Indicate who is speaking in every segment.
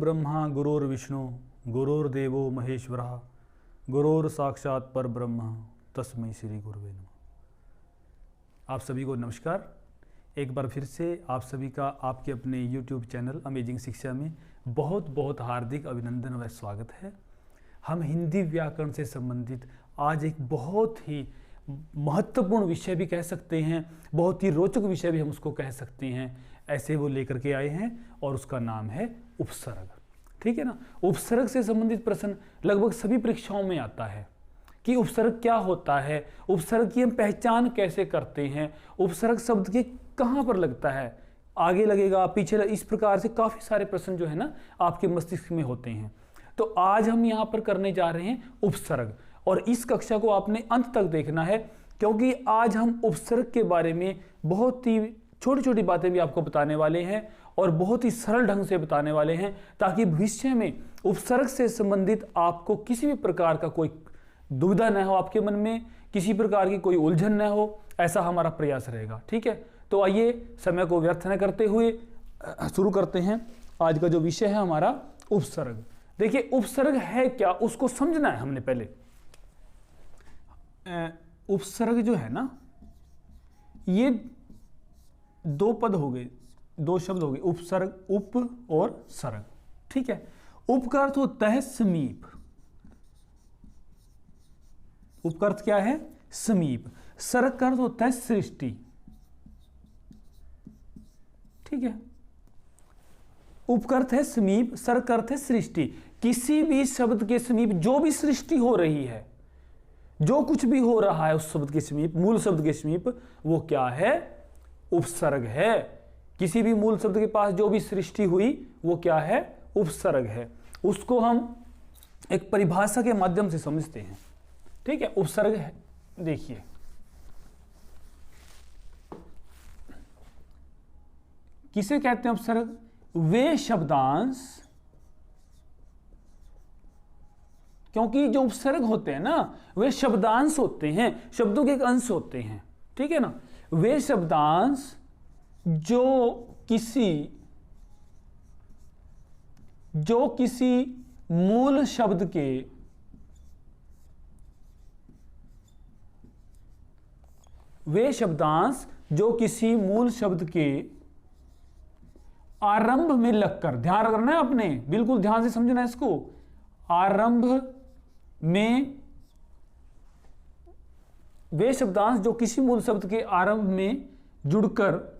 Speaker 1: ब्रह्मा गुरुर्विष्णु गुरुर्देवो महेश्वरः गुरुर् साक्षात् परब्रह्म तस्मै श्री गुरुवे नमः। आप सभी को नमस्कार। एक बार फिर से आप सभी का आपके अपने YouTube चैनल अमेजिंग शिक्षा में बहुत बहुत हार्दिक अभिनंदन व स्वागत है। हम हिंदी व्याकरण से संबंधित आज एक बहुत ही महत्वपूर्ण विषय भी कह सकते हैं, बहुत ही रोचक विषय भी हम उसको कह सकते हैं, ऐसे वो लेकर के आए हैं और उसका नाम है उपसर्ग। ठीक है ना। उपसर्ग से संबंधित प्रश्न लगभग सभी परीक्षाओं में आता है कि उपसर्ग क्या होता है, उपसर्ग की हम पहचान कैसे करते हैं, उपसर्ग शब्द के कहाँ पर लगता है, आगे लगेगा पीछे इस प्रकार से काफ़ी सारे प्रश्न जो है ना आपके मस्तिष्क में होते हैं। तो आज हम यहाँ पर करने जा रहे हैं उपसर्ग, और इस कक्षा को आपने अंत तक देखना है क्योंकि आज हम उपसर्ग के बारे में बहुत ही छोटी छोटी बातें भी आपको बताने वाले हैं और बहुत ही सरल ढंग से बताने वाले हैं, ताकि भविष्य में उपसर्ग से संबंधित आपको किसी भी प्रकार का कोई दुविधा न हो, आपके मन में किसी प्रकार की कोई उलझन न हो, ऐसा हमारा प्रयास रहेगा। ठीक है, तो आइए समय को व्यर्थ न करते हुए शुरू करते हैं। आज का जो विषय है हमारा उपसर्ग। देखिए उपसर्ग है क्या, उसको समझना है हमने पहले। उपसर्ग जो है ना, ये दो पद हो गए, दो शब्द हो गए, उपसर्ग, उप और सर्ग। ठीक है। उप का अर्थ होता है समीप। उप का अर्थ क्या है? समीप। सर्ग का अर्थ होता है सृष्टि। ठीक है। उप का अर्थ है समीप, सर्ग का अर्थ है सृष्टि। किसी भी शब्द के समीप जो भी सृष्टि हो रही है, जो कुछ भी हो रहा है उस शब्द के समीप, मूल शब्द के समीप, वो क्या है? उपसर्ग है। किसी भी मूल शब्द के पास जो भी सृष्टि हुई वो क्या है? उपसर्ग है। उसको हम एक परिभाषा के माध्यम से समझते हैं। ठीक है। उपसर्ग है, देखिए किसे कहते हैं उपसर्ग? वे शब्दांश, क्योंकि जो उपसर्ग होते हैं ना वे शब्दांश होते हैं, शब्दों के एक अंश होते हैं। ठीक है ना। वे शब्दांश जो किसी मूल शब्द के वे शब्दांश जो किसी मूल शब्द के आरंभ में लगकर, ध्यान रखना है आपने, बिल्कुल ध्यान से समझना है इसको, आरंभ में, वे शब्दांश जो किसी मूल शब्द के आरंभ में जुड़कर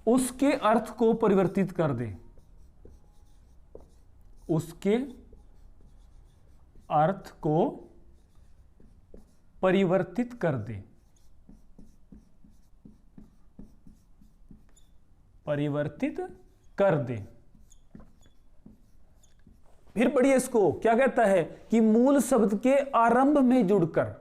Speaker 1: उसके अर्थ को परिवर्तित कर दे, उसके अर्थ को परिवर्तित कर दे, परिवर्तित कर दे। फिर पढ़िए इसको, क्या कहता है कि मूल शब्द के आरंभ में जुड़कर।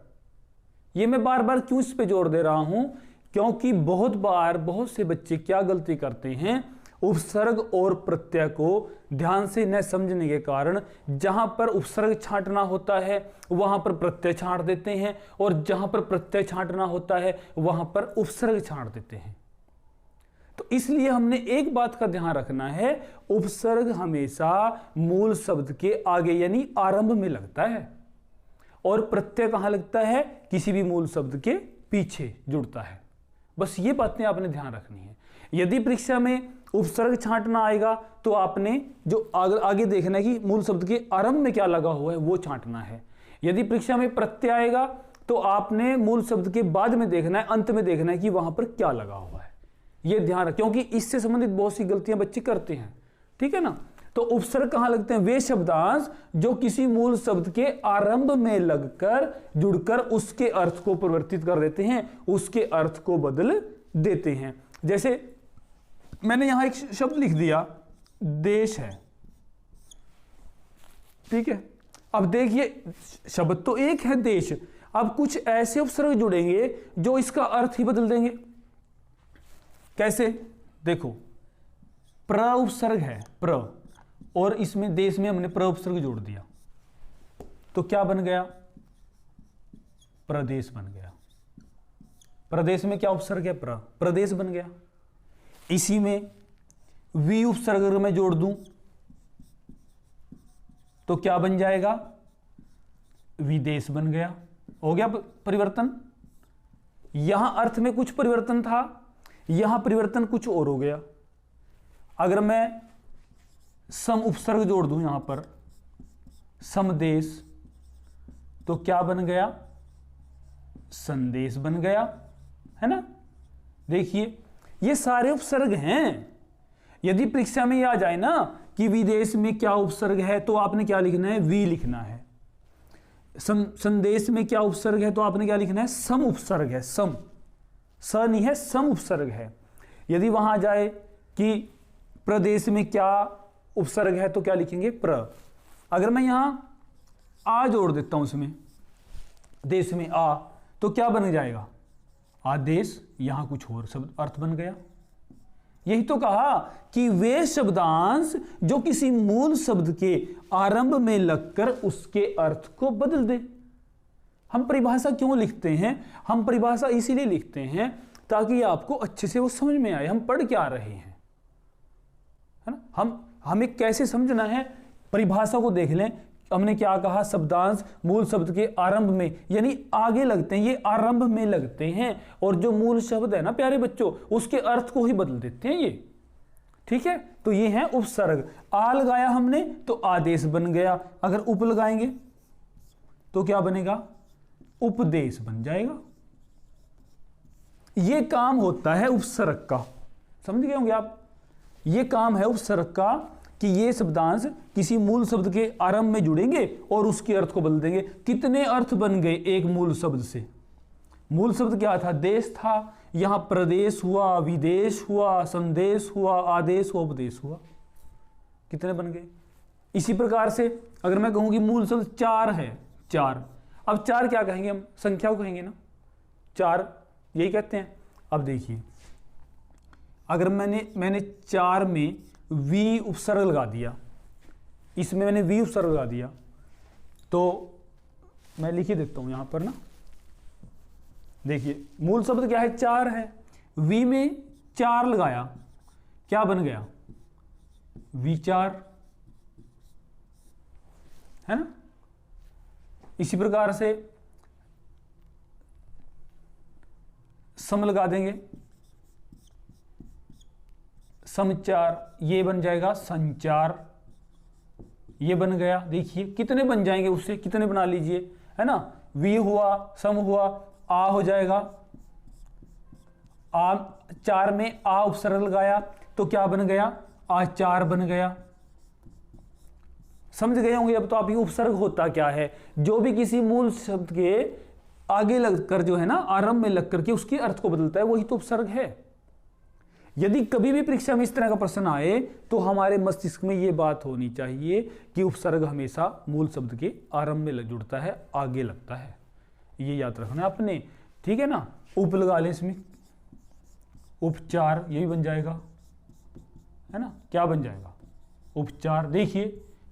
Speaker 1: यह मैं बार बार क्यों इस पे जोर दे रहा हूं? क्योंकि बहुत बार बहुत से बच्चे क्या गलती करते हैं, उपसर्ग और प्रत्यय को ध्यान से न समझने के कारण जहां पर उपसर्ग छांटना होता है वहां पर प्रत्यय छांट देते हैं, और जहां पर प्रत्यय छांटना होता है वहां पर उपसर्ग छांट देते हैं। तो इसलिए हमने एक बात का ध्यान रखना है, उपसर्ग हमेशा मूल शब्द के आगे यानी आरंभ में लगता है, और प्रत्यय कहां लगता है? किसी भी मूल शब्द के पीछे जुड़ता है। बस ये बातें आपने ध्यान रखनी है। यदि परीक्षा में उपसर्ग छांटना आएगा तो आपने जो आगे देखना है कि मूल शब्द के आरंभ में क्या लगा हुआ है वो छांटना है। यदि परीक्षा में प्रत्यय आएगा तो आपने मूल शब्द के बाद में देखना है, अंत में देखना है कि वहां पर क्या लगा हुआ है। ये ध्यान रखें, क्योंकि इससे संबंधित बहुत सी गलतियां बच्चे करते हैं। ठीक है ना। तो उपसर्ग कहां लगते हैं? वे शब्दांश जो किसी मूल शब्द के आरंभ में लगकर जुड़कर उसके अर्थ को परिवर्तित कर देते हैं, उसके अर्थ को बदल देते हैं। जैसे मैंने यहां एक शब्द लिख दिया, देश है। ठीक है। अब देखिए शब्द तो एक है देश, अब कुछ ऐसे उपसर्ग जुड़ेंगे जो इसका अर्थ ही बदल देंगे। कैसे? देखो, प्र उपसर्ग है, प्र, और इसमें देश में हमने प्र उपसर्ग जोड़ दिया तो क्या बन गया? प्रदेश बन गया। प्रदेश में क्या उपसर्ग है? प्रदेश बन गया। इसी में वी उपसर्ग अगर मैं जोड़ दूं तो क्या बन जाएगा, विदेश बन गया। हो गया परिवर्तन। यहां अर्थ में कुछ परिवर्तन था, यहां परिवर्तन कुछ और हो गया। अगर मैं सम उपसर्ग जोड़ दूं यहां पर, समदेश, तो क्या बन गया, संदेश बन गया, है ना। देखिए ये सारे उपसर्ग हैं। यदि परीक्षा में ये आ जाए ना कि विदेश में क्या उपसर्ग है, तो आपने क्या लिखना है, वी लिखना है। संदेश में क्या उपसर्ग है, तो आपने क्या लिखना है, सम उपसर्ग है। सम, स नहीं है, सम उपसर्ग है। यदि वहां जाए कि प्रदेश में क्या उपसर्ग है, तो क्या लिखेंगे, प्र। अगर मैं यहां आ जोड़ देता हूं इसमें, देश में आ, तो क्या बन जाएगा, आदेश। यहां कुछ और शब्द अर्थ बन गया। यही तो कहा कि वे शब्दांश जो किसी मूल शब्द के आरंभ में लगकर उसके अर्थ को बदल दे। हम परिभाषा क्यों लिखते हैं, हम परिभाषा इसीलिए लिखते हैं ताकि आपको अच्छे से वो समझ में आए हम पढ़ क्या रहे हैं, है ना। हमें कैसे समझना है, परिभाषा को देख लें। हमने क्या कहा, शब्दांश मूल शब्द के आरंभ में, यानी आगे लगते हैं, ये आरंभ में लगते हैं, और जो मूल शब्द है ना प्यारे बच्चों, उसके अर्थ को ही बदल देते हैं ये। ठीक है, तो ये है उपसर्ग। आ लगाया हमने तो आदेश बन गया। अगर उप लगाएंगे तो क्या बनेगा, उपदेश बन जाएगा। ये काम होता है उपसर्ग का, समझ गए होंगे आप। ये काम है उपसर्ग का कि ये शब्दांश किसी मूल शब्द के आरंभ में जुड़ेंगे और उसके अर्थ को बदल देंगे। कितने अर्थ बन गए एक मूल शब्द से। मूल शब्द क्या था, देश था, यहां प्रदेश हुआ, विदेश हुआ, संदेश हुआ, आदेश हुआ, उपदेश हुआ। कितने बन गए। इसी प्रकार से अगर मैं कहूं कि मूल शब्द चार है, चार, अब चार क्या कहेंगे हम, संख्या को कहेंगे ना, चार यही कहते हैं। अब देखिए अगर मैंने चार में वी उपसर्ग लगा दिया, इसमें मैंने वी उपसर्ग लगा दिया, तो मैं लिख ही देता हूं यहां पर ना। देखिए मूल शब्द क्या है, चार है, वी में चार लगाया, क्या बन गया, विचार, है ना। इसी प्रकार से सम लगा देंगे, समचार, ये बन जाएगा संचार, ये बन गया। देखिए कितने बन जाएंगे, उससे कितने बना लीजिए, है ना। वी हुआ, सम हुआ, आ हो जाएगा, आ, चार में आ उपसर्ग लगाया तो क्या बन गया, आचार बन गया। समझ गए होंगे अब तो आप। ये उपसर्ग होता क्या है, जो भी किसी मूल शब्द के आगे लगकर जो है ना, आरंभ में लग करके उसके अर्थ को बदलता है, वही तो उपसर्ग है। यदि कभी भी परीक्षा में इस तरह का प्रश्न आए तो हमारे मस्तिष्क में यह बात होनी चाहिए कि उपसर्ग हमेशा मूल शब्द के आरंभ में जुड़ता है, आगे लगता है। ये याद रखना आपने, ठीक है ना। उप लगा लें इसमें, उपचार, यही बन जाएगा, है ना। क्या बन जाएगा, उपचार। देखिए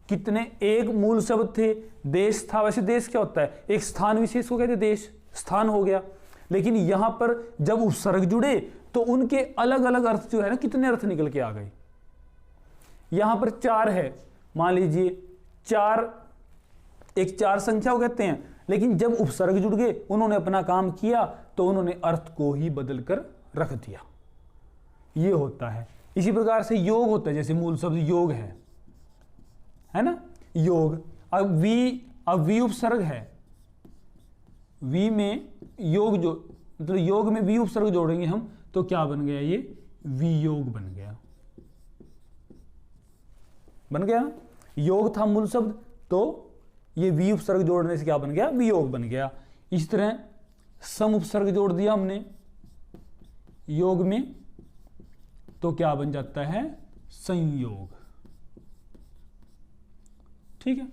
Speaker 1: कितने, एक मूल शब्द थे, देश था। वैसे देश क्या होता है, एक स्थान विशेष को कहते हैं, देश स्थान हो गया। लेकिन यहां पर जब उपसर्ग जुड़े तो उनके अलग अलग अर्थ जो है ना, कितने अर्थ निकल के आ गए। यहां पर चार है, मान लीजिए चार, एक चार संख्या को कहते हैं, लेकिन जब उपसर्ग जुड़ गए उन्होंने अपना काम किया तो उन्होंने अर्थ को ही बदल कर रख दिया। ये होता है। इसी प्रकार से योग होता है, जैसे मूल शब्द योग है ना, योग। अब वी उपसर्ग है, वी में योग जो, मतलब योग में वी उपसर्ग जोड़ेंगे हम तो क्या बन गया, ये वियोग बन गया। बन गया ना, योग था मूल शब्द, तो ये वी उपसर्ग जोड़ने से क्या बन गया, वियोग बन गया। इस तरह सम उपसर्ग जोड़ दिया हमने योग में तो क्या बन जाता है, संयोग। ठीक है,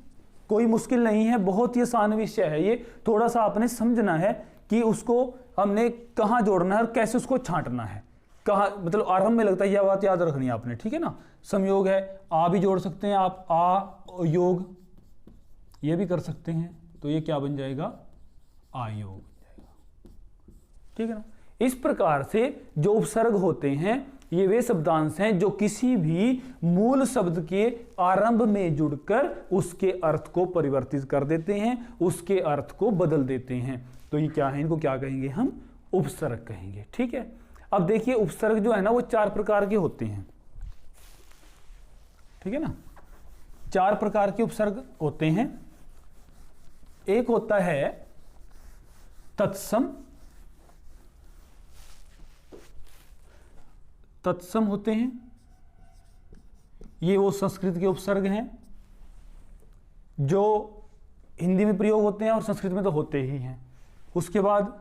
Speaker 1: कोई मुश्किल नहीं है, बहुत ही आसान विषय है ये। थोड़ा सा आपने समझना है कि उसको हमने कहां जोड़ना है और कैसे उसको छांटना है, कहां, मतलब आरंभ में लगता है, यह बात याद रखनी है आपने, ठीक है ना। संयोग है, आ भी जोड़ सकते हैं आप, आ योग, ये भी कर सकते हैं, तो ये क्या बन जाएगा, आयोग बन जाएगा। ठीक है ना। इस प्रकार से जो उपसर्ग होते हैं ये वे शब्दांश हैं जो किसी भी मूल शब्द के आरंभ में जुड़कर उसके अर्थ को परिवर्तित कर देते हैं, उसके अर्थ को बदल देते हैं। तो ये क्या है, इनको क्या कहेंगे हम, उपसर्ग कहेंगे। ठीक है, अब देखिए उपसर्ग जो है ना वो 4 प्रकार के होते हैं। ठीक है ना, 4 प्रकार के उपसर्ग होते हैं। एक होता है तत्सम, तत्सम होते हैं, ये वो संस्कृत के उपसर्ग हैं जो हिंदी में प्रयोग होते हैं और संस्कृत में तो होते ही हैं। उसके बाद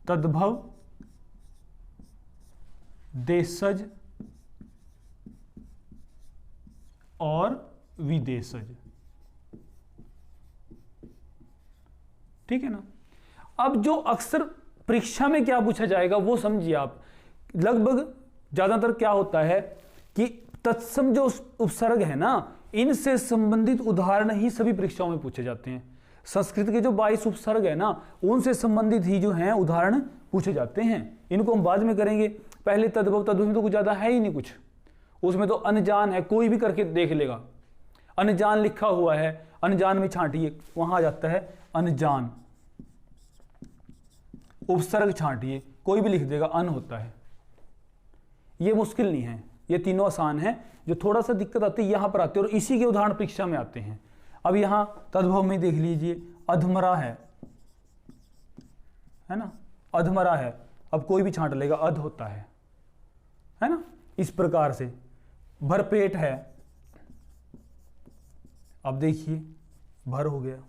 Speaker 1: तद्भव, देशज और विदेशज। ठीक है ना, अब जो अक्सर परीक्षा में क्या पूछा जाएगा वो समझिए आप। लगभग ज्यादातर क्या होता है कि तत्सम जो उपसर्ग है ना, इनसे संबंधित उदाहरण ही सभी परीक्षाओं में पूछे जाते हैं। संस्कृत के जो 22 उपसर्ग है ना, उनसे संबंधित ही जो हैं उदाहरण पूछे जाते हैं। इनको हम बाद में करेंगे, पहले तद्भव, तद्भव में तो कुछ ज्यादा है ही नहीं कुछ, उसमें तो अनजान है, कोई भी करके देख लेगा। अनजान लिखा हुआ है, अनजान में छांटिए, वहां आ जाता है अनजान। उपसर्ग छांटिए, कोई भी लिख देगा, अन होता है। ये मुश्किल नहीं है, ये तीनों आसान है। जो थोड़ा सा दिक्कत आती है यहां पर आती है, और इसी के उदाहरण परीक्षा में आते हैं। अब यहां तद्भव में देख लीजिए, अधमरा है ना, अधमरा है। अब कोई भी छांट लेगा, अध होता है ना। इस प्रकार से भरपेट है, अब देखिए भर हो गया।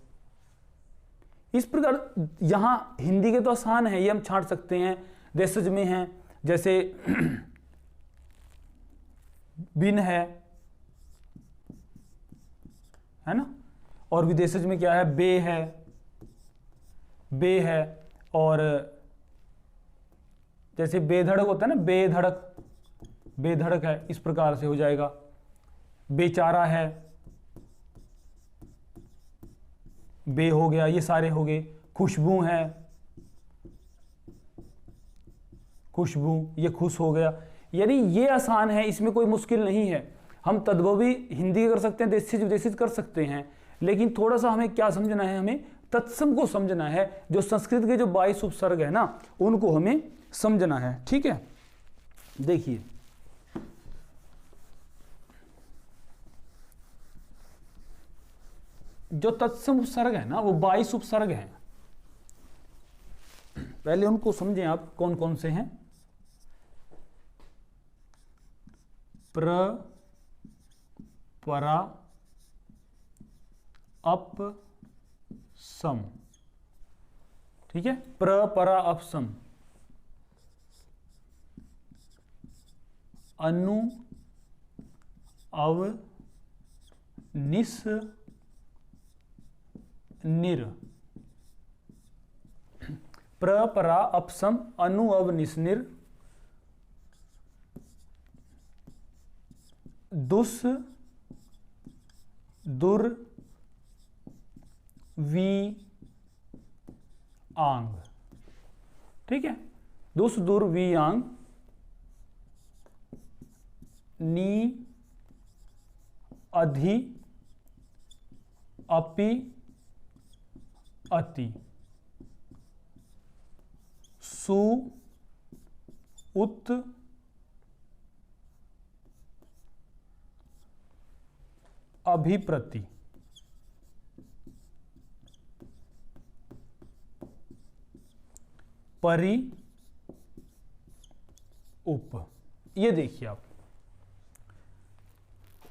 Speaker 1: इस प्रकार यहां हिंदी के तो आसान है, ये हम छांट सकते हैं। देशज में हैं जैसे बिन है ना, और विदेशज में क्या है, बे है, बे है। और जैसे बेधड़क होता है ना, बेधड़क, बेधड़क है, इस प्रकार से हो जाएगा। बेचारा है, बे हो गया, ये सारे हो गए। खुशबू है, खुशबू, ये खुश हो गया। यानी ये आसान है, इसमें कोई मुश्किल नहीं है। हम तद्भव भी हिंदी कर सकते हैं, देशिज विदेशिज कर सकते हैं, लेकिन थोड़ा सा हमें क्या समझना है, हमें तत्सम को समझना है। जो संस्कृत के जो 22 उपसर्ग है ना, उनको हमें समझना है। ठीक है, देखिए जो तत्सम उपसर्ग है ना वो 22 उपसर्ग हैं। पहले उनको समझें आप, कौन कौन से हैं। प्र, परा, अप, सम। ठीक है, प्र, परा, अप, सम। अनु, अव, निस, निर। प्र, परा, अपसम, अनु, अव, निस, निर। दुस, दुर, वी, आंग। ठीक है, दुस, दुर, वी, आंग। नी, अधि, अपि, अति। सु, उत, अभिप्रति। परि, उप। ये देखिए आप,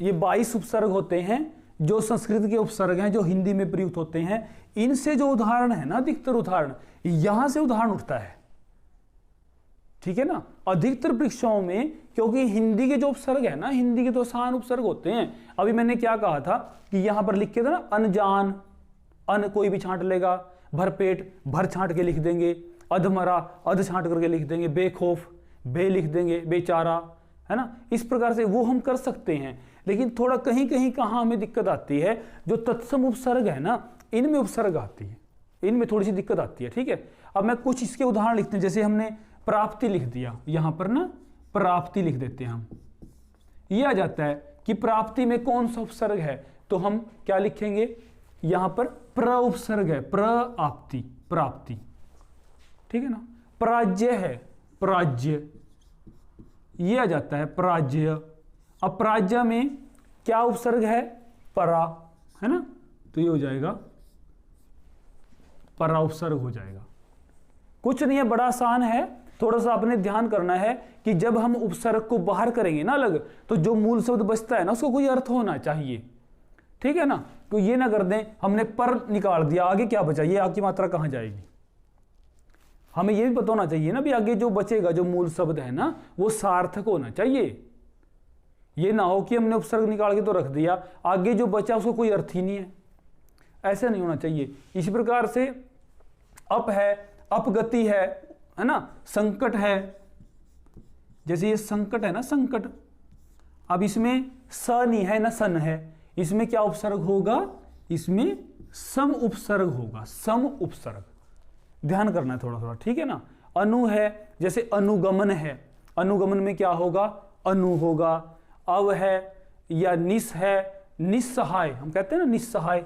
Speaker 1: ये 22 उपसर्ग होते हैं जो संस्कृत के उपसर्ग हैं, जो हिंदी में प्रयुक्त होते हैं। इनसे जो उदाहरण है ना, अधिकतर उदाहरण यहां से उदाहरण उठता है। ठीक है ना, अधिकतर परीक्षाओं में, क्योंकि हिंदी के जो उपसर्ग है ना, हिंदी के तो आसान उपसर्ग होते हैं। अभी मैंने क्या कहा था कि यहां पर लिख के था ना, अनजान, अन कोई भी छांट लेगा। भरपेट, भर छांट के लिख देंगे। अधमरा, अध छांट करके लिख देंगे। बेखौफ, बे लिख देंगे। बेचारा, है ना। इस प्रकार से वो हम कर सकते हैं, लेकिन थोड़ा कहीं कहीं कहां हमें दिक्कत आती है, जो तत्सम उपसर्ग है ना, इनमें उपसर्ग आती है, इनमें थोड़ी सी दिक्कत आती है। ठीक है, अब मैं कुछ इसके उदाहरण लिखते हैं। जैसे हमने प्राप्ति लिख दिया, यहां पर ना प्राप्ति लिख देते हैं हम। ये आ जाता है कि प्राप्ति में कौन सा उपसर्ग है, तो हम क्या लिखेंगे, यहां पर प्र उपसर्ग है, प्राप्ति, प्राप्ति, ठीक है ना। प्राज्य है, प्राज्य, ये आ जाता है प्राज्य। अब प्राज्य में क्या उपसर्ग है, परा, है ना, तो ये हो जाएगा परा उपसर्ग हो जाएगा। कुछ नहीं है, बड़ा आसान है, थोड़ा सा आपने ध्यान करना है कि जब हम उपसर्ग को बाहर करेंगे ना अलग, तो जो मूल शब्द बचता है ना उसको कोई अर्थ होना चाहिए, ठीक है ना। तो ये ना कर दें हमने पर निकाल दिया, आगे क्या बचा, ये आगे की मात्रा कहां जाएगी, हमें ये भी पता होना चाहिए ना भी आगे जो बचेगा जो मूल शब्द है ना वो सार्थक होना चाहिए। ये ना हो कि हमने उपसर्ग निकाल के तो रख दिया, आगे जो बचा उसको कोई अर्थ ही नहीं है, ऐसा नहीं होना चाहिए। इसी प्रकार से अप है, अपगति है ना, संकट है, जैसे ये संकट है ना, संकट, अब इसमें स नहीं है ना सन है, इसमें क्या उपसर्ग होगा, इसमें सम उपसर्ग होगा, सम उपसर्ग, ध्यान करना है थोड़ा थोड़ा, ठीक है ना। अनु है, जैसे अनुगमन है, अनुगमन में क्या होगा, अनु होगा। अव है या निस है, निस्सहाय, हम कहते हैं ना निस्सहाय,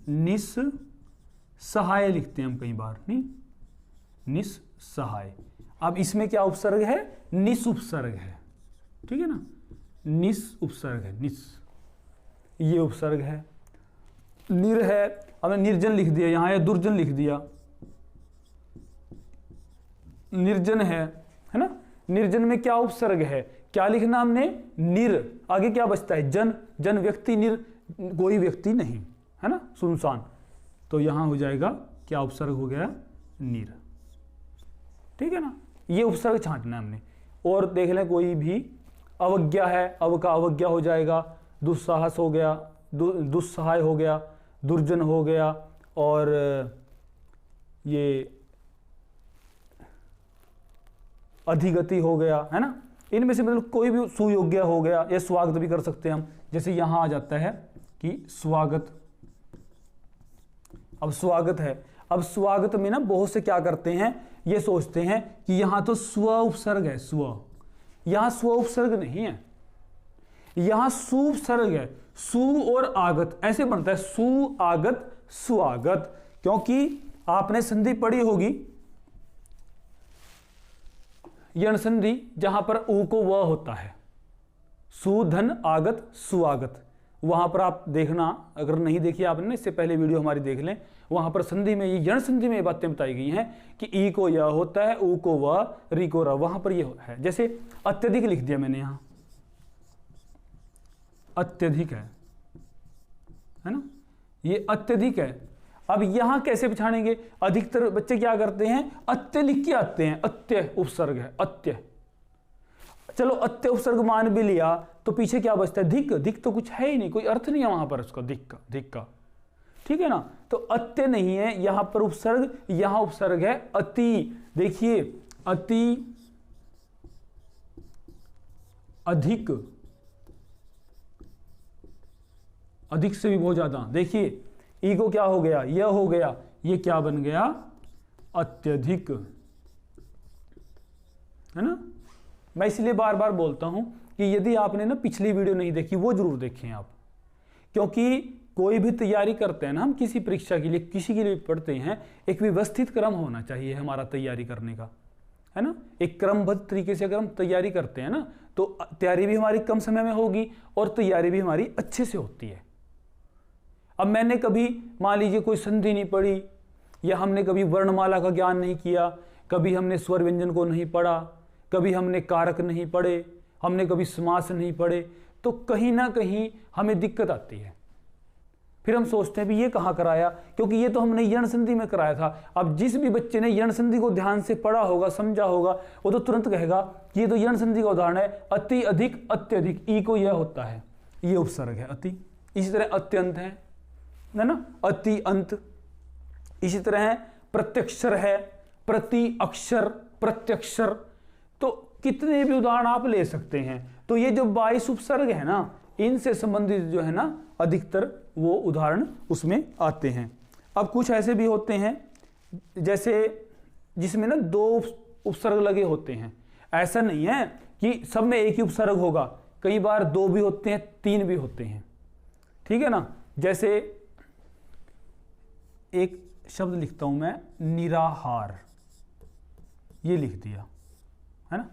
Speaker 1: निस्सहाय लिखते हैं हम कई बार, नहीं, निस्सहाय। अब इसमें क्या उपसर्ग है, निस उपसर्ग है, ठीक है ना, निस उपसर्ग है, निस, ये उपसर्ग है। निर है, हमने निर्जन लिख दिया यहां, या दुर्जन लिख दिया, निर्जन है ना। निर्जन में क्या उपसर्ग है, क्या लिखना हमने, निर, आगे क्या बचता है, जन, जन व्यक्ति, निर कोई व्यक्ति नहीं, है ना, सुनसान, तो यहां हो जाएगा क्या उपसर्ग हो गया, निर, ठीक है ना। ये उपसर्ग छांटना है हमने। और देख लें कोई भी, अवज्ञा है, अव का अवज्ञा हो जाएगा, दुस्साहस हो गया, दुस्सहाय हो गया, दुर्जन हो गया, और ये अधिगति हो गया, है ना। इनमें से मतलब कोई भी सुयोग्य हो गया, या स्वागत भी कर सकते हैं हम, जैसे यहां आ जाता है कि स्वागत। अब स्वागत है, अब स्वागत में ना बहुत से क्या करते हैं, ये सोचते हैं कि यहां तो स्व उपसर्ग है, स्व, यहां स्व उपसर्ग नहीं है, यहां सु उपसर्ग है, सु और आगत ऐसे बनता है, सु आगत स्वागत, क्योंकि आपने संधि पढ़ी होगी यण संधि, जहां पर उ को व होता है, सुधन आगत स्वागत, वहां पर आप देखना, अगर नहीं देखी आपने इससे पहले वीडियो हमारी देख लें, वहां पर संधि में, ये यण संधि में ये बातें बताई गई हैं कि ई को य होता है, उ को व, री को र, वहां पर ये है। जैसे अत्यधिक लिख दिया मैंने यहां, अत्यधिक है ना, ये अत्यधिक है। अब यहां कैसे पछाड़ेंगे, अधिकतर बच्चे क्या करते हैं, अत्य लिख के आते हैं, अत्य उपसर्ग है, अत्य, चलो अत्य उपसर्ग मान भी लिया तो पीछे क्या बचता है, धिक, धिक तो कुछ है ही नहीं, कोई अर्थ नहीं है वहां पर उसका, धिक का, धिक का, ठीक है ना। तो अत्य नहीं है यहां पर उपसर्ग, यहां उपसर्ग है अति, देखिए अति, अधिक, अधिक से भी बहुत ज्यादा, देखिए ई को क्या हो गया, यह हो गया, ये क्या बन गया, अत्यधिक, है ना। मैं इसलिए बार बार बोलता हूं कि यदि आपने ना पिछली वीडियो नहीं देखी वो जरूर देखें आप, क्योंकि कोई भी तैयारी करते हैं ना हम किसी परीक्षा के लिए, किसी के लिए पढ़ते हैं, एक व्यवस्थित क्रम होना चाहिए हमारा तैयारी करने का, है ना। एक क्रमबद्ध तरीके से अगर हम तैयारी करते हैं ना तो तैयारी भी हमारी कम समय में होगी और तैयारी भी हमारी अच्छे से होती है। अब मैंने कभी मान लीजिए कोई संधि नहीं पढ़ी, या हमने कभी वर्णमाला का ज्ञान नहीं किया, कभी हमने स्वर व्यंजन को नहीं पढ़ा, कभी हमने कारक नहीं पढ़े, हमने कभी समास नहीं पढ़े, तो कहीं ना कहीं हमें दिक्कत आती है। फिर हम सोचते हैं भी ये कहाँ कराया, क्योंकि ये तो हमने यण संधि में कराया था। अब जिस भी बच्चे ने यण संधि को ध्यान से पढ़ा होगा, समझा होगा, वो तो तुरंत कहेगा कि ये तो यण संधि का उदाहरण है, अति, अधिक, अत्यधिक, ई को यह होता है, ये उपसर्ग है अति। इसी तरह अत्यंत है ना, अति अंत। इसी तरह है प्रत्यक्षर है, प्रति अक्षर, प्रत्यक्षर, तो कितने भी उदाहरण आप ले सकते हैं। तो ये जो 22 उपसर्ग है ना, इनसे संबंधित जो है ना अधिकतर वो उदाहरण उसमें आते हैं। अब कुछ ऐसे भी होते हैं, जैसे जिसमें ना 2 उपसर्ग लगे होते हैं। ऐसा नहीं है कि सब में एक ही उपसर्ग होगा, कई बार 2 भी होते हैं, 3 भी होते हैं, ठीक है ना। जैसे एक शब्द लिखता हूं मैं, निराहार, ये लिख दिया, है ना।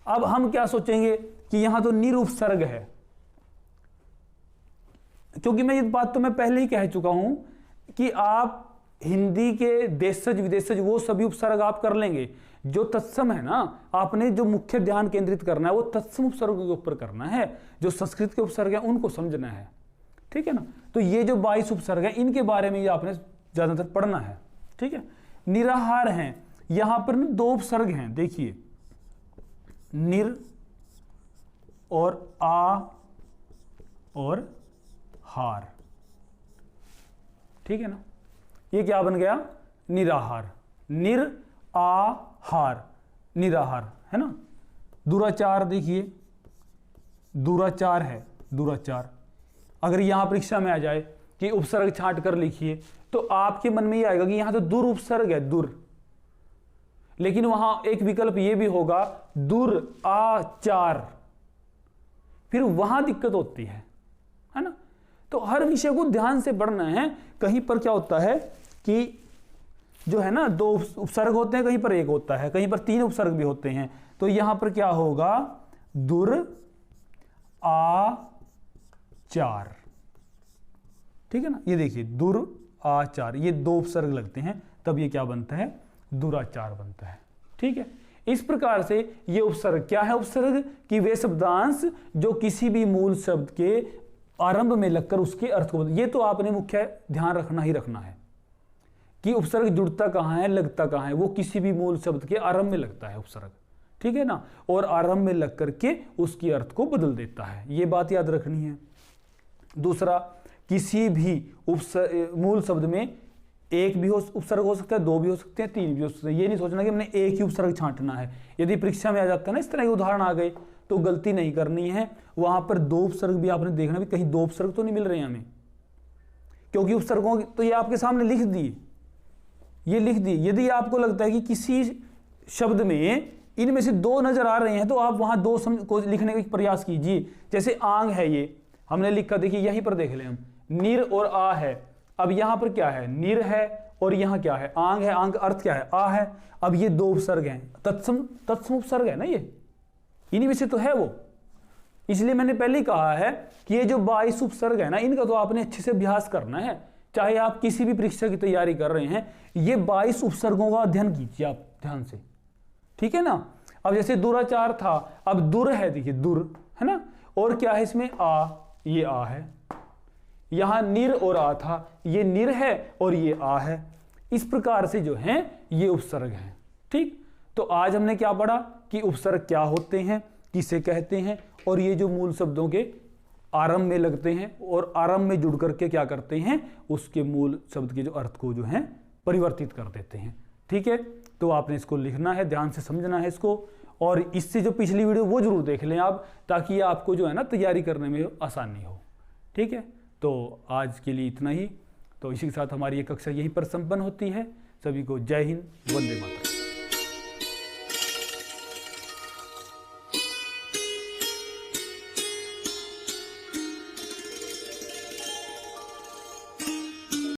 Speaker 1: अब हम क्या सोचेंगे कि यहां तो निरुपसर्ग है, क्योंकि मैं ये बात तो मैं पहले ही कह चुका हूं कि आप हिंदी के देशज विदेशज वो सभी उपसर्ग आप कर लेंगे, जो तत्सम है ना, आपने जो मुख्य ध्यान केंद्रित करना है वो तत्सम उपसर्गों के ऊपर करना है, जो संस्कृत के उपसर्ग हैं उनको समझना है, ठीक है ना। तो ये जो 22 उपसर्ग हैं इनके बारे में ये आपने ज्यादातर पढ़ना है, ठीक है। निराहार हैं, यहां पर 2 उपसर्ग हैं, देखिए निर और आ और हार, ठीक है ना। ये क्या बन गया, निराहार, निर आ हार, निराहार, है ना। दुराचार, देखिए दुराचार है, दुराचार। अगर यहां परीक्षा में आ जाए कि उपसर्ग छांट कर लिखिए तो आपके मन में ये आएगा कि यहां तो दुर उपसर्ग है, दुर, लेकिन वहां एक विकल्प ये भी होगा दुर आचार, फिर वहां दिक्कत होती है ना। तो हर विषय को ध्यान से पढ़ना है। कहीं पर क्या होता है कि जो है ना 2 उपसर्ग होते हैं, कहीं पर 1 होता है, कहीं पर 3 उपसर्ग भी होते हैं। तो यहां पर क्या होगा, दुर आचार, ठीक है ना। ये देखिए दुर आचार, ये 2 उपसर्ग लगते हैं, तब ये क्या बनता है, दुराचार बनता है, ठीक है। इस प्रकार से ये उपसर्ग क्या है, उपसर्ग कि वे शब्दांश जो किसी भी मूल शब्द के आरंभ में लगकर उसके अर्थ को, ये तो आपने मुख्य ध्यान रखना ही रखना है कि उपसर्ग जुड़ता कहां है, लगता कहां है, वो किसी भी मूल शब्द के आरंभ में लगता है उपसर्ग, ठीक है ना, और आरंभ में लग करके उसकी अर्थ को बदल देता है, ये बात याद रखनी है। दूसरा, किसी भी मूल शब्द में 1 भी उपसर्ग हो सकता है, 2 भी हो सकते हैं, 3 भी हो सकते हैं। ये नहीं सोचना कि हमने 1 ही उपसर्ग छांटना है। यदि परीक्षा में आ जाता है ना इस तरह के उदाहरण आ गए तो गलती नहीं करनी है, वहां पर 2 उपसर्ग भी आपने देखना भी कहीं 2 उपसर्ग तो नहीं मिल रहे हैं हमें, क्योंकि उपसर्गों तो ये आपके सामने लिख दी, ये लिख दी। यदि आपको लगता है कि किसी शब्द में इनमें से 2 नजर आ रहे हैं तो आप वहां 2 को लिखने का प्रयास कीजिए। जैसे आंग है, ये हमने लिखा, देखिए यहीं पर देख लें हम, निर और आ है। अब यहां पर क्या है, निर है और यहां क्या है, आंग है, आंग अर्थ क्या है, आ है। अब ये 2 उपसर्ग हैं, तत्सम उपसर्ग है ना, ये इन्हीं में से तो है वो। इसलिए मैंने पहले ही कहा है कि ये जो 22 उपसर्ग है ना, इनका तो आपने अच्छे से अभ्यास करना है। चाहे आप किसी भी परीक्षा की तैयारी कर रहे हैं, ये 22 उपसर्गों का अध्ययन कीजिए आप ध्यान से, ठीक है ना। अब जैसे दुराचार था, अब दुर है, देखिए दुर है ना, और क्या है इसमें, आ, ये आ है। यहां निर और आ था, ये निर है और ये आ है। इस प्रकार से जो है ये उपसर्ग हैं, ठीक। तो आज हमने क्या पढ़ा कि उपसर्ग क्या होते हैं, किसे कहते हैं, और ये जो मूल शब्दों के आरंभ में लगते हैं और आरंभ में जुड़ करके क्या करते हैं, उसके मूल शब्द के जो अर्थ को जो है परिवर्तित कर देते हैं, ठीक है। तो आपने इसको लिखना है, ध्यान से समझना है इसको, और इससे जो पिछली वीडियो वो जरूर देख लें आप, ताकि आपको जो है ना तैयारी करने में आसानी हो, ठीक है। तो आज के लिए इतना ही। तो इसी के साथ हमारी ये कक्षा यहीं पर संपन्न होती है। सभी को जय हिंद, वंदे मातरम।